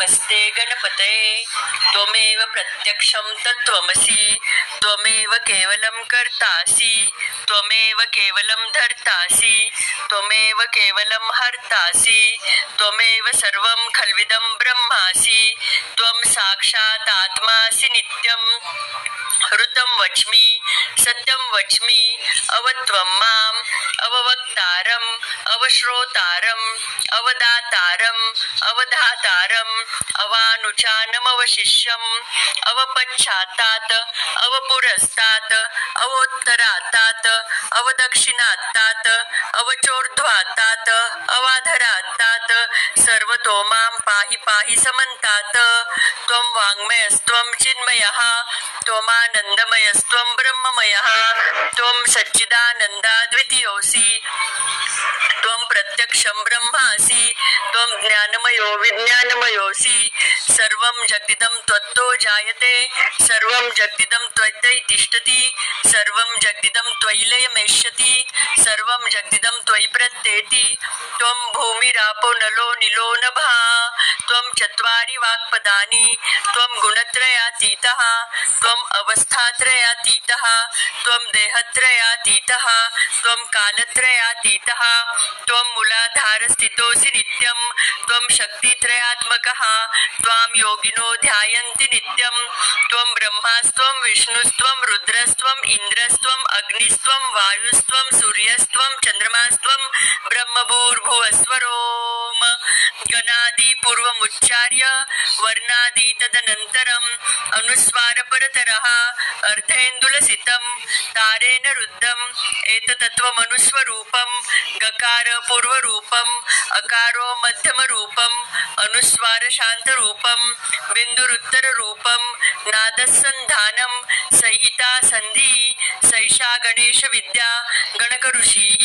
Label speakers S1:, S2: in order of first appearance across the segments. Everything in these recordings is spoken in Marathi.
S1: नमस्ते गणपतये त्वमेव प्रत्यक्षं तत्त्वमसि त्वमेव केवलं कर्तासि त्वमेव केवलं धर्तासि त्वमेव केवलं हर्तासि त्वमेव सर्वं खल्विदं ब्रह्मासि त्वं साक्षात् आत्मासि नित्यं हृतं वच्मि सत्यं वच्मि अवत्वं माम् अववक्तारम् अवश्रोतारम् अवदातारम् अवधातारम् अवानुचानमवशिष्यम् अवपश्चात्तात् अवपुरस्तात् अवोत्तरात्तात् अवदक्षिणात्तात् अवचोर्ध्वात्तात् अवाधरात्तात् सर्वतो मां पाहि पाहि समन्तात् त्वं वाङ्मयस्त्वं चिन्मयः त्वमानन्दमयस्त्वं ब्रह्ममयः त्वं सच्चिदानन्दाद्वितीयोऽसि त्वं प्रत्यक्षं ब्रह्मासि त्वं ज्ञानमयो विज्ञानमयोऽसि सर्वं जगदिदं त्वत्तो जायते सर्वं जगदिदं त्वयि तिष्ठति सर्वं जगदिदं त्वयि लयमेष्यति सर्वं जगदिदं त्वयि प्रत्येति त्वं भूमिरापो नलो निलो नभः त्वं चत्वारि वाक्पदानि त्वं गुणत्रयातीतः त्वं अवस्थात्रयातीतः त्वं देहत्रयातीतः त्वं कालत्रयातीतः त्वं मूलाधारस्थितोऽसि नित्यं त्वं शक्तित्रयात्मकः त्वां योगिनो ध्यायन्ति नित्यं त्वं ब्रह्मास्त्वं विष्णुस्त्वं रुद्रस्त्वं इन्द्रस्त्वं अग्निस्त्वं वायुस्त्वं सूर्यस्त्वं चन्द्रमास्त्वं ब्रह्मभूर्भुवस्वरोम गणादिपूर्वमुच्चार्य वर्णादि तदनन्तरम् अनुस्वारपरतरः अर्धेन्दुलसितं तारेण रुद्धम् एतत्त्वमनुस्वरूपं गकार पूर्वरूपम् अकारो मध्यमरूपम् अनुस्वार शान्तरूपं बिन्दुरुत्तररूपं नादसन्धानं संहिता संधि सैषा गणेशविद्या गणकऋषिः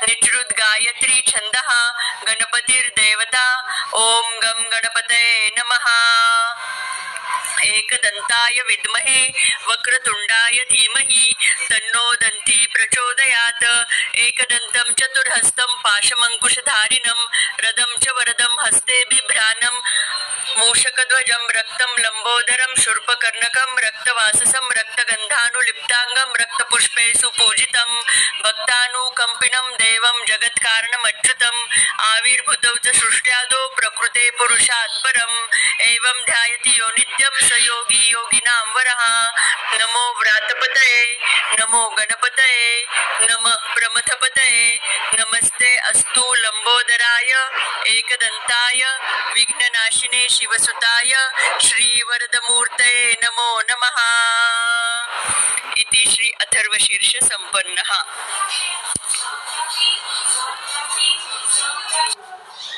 S1: निचृद्गायत्री छन्दः गणपतिर्देवता ॐ गं गणपतये नमः एकदन्ताय विद्महे वक्रतुण्डाय धीमहि तन्नो दन्ती प्रचोदयात् एकदन्तं चतुर्हस्तं पाशमङ्कुशधारिणं रदं च वरदं हस्ते बिभ्राणं मूषकध्वजं रक्तं लम्बोदरं शूर्पकर्णकं रक्तवाससं रक्तगन्धानुलिप्ताङ्गं रक्तपुष्पे सुपूजितं भक्तानुकम्पिनं देवं जगत्कारणमच्युतम् आविर्भूतौ च सृष्ट्यादौ प्रकृते पुरुषात् परम् एवं ध्यायति यो नित्यं स योगी योगिनां वरः नमो व्रातपतये नमो गणपतये नमः प्रमथपतये नमस्ते अस्तु लंबोदराय एकदन्ताय विघ्ननाशिने शिवसुताय श्रीवरदमूर्तये नमो नमः इति श्री अथर्वशीर्ष संपन्नः।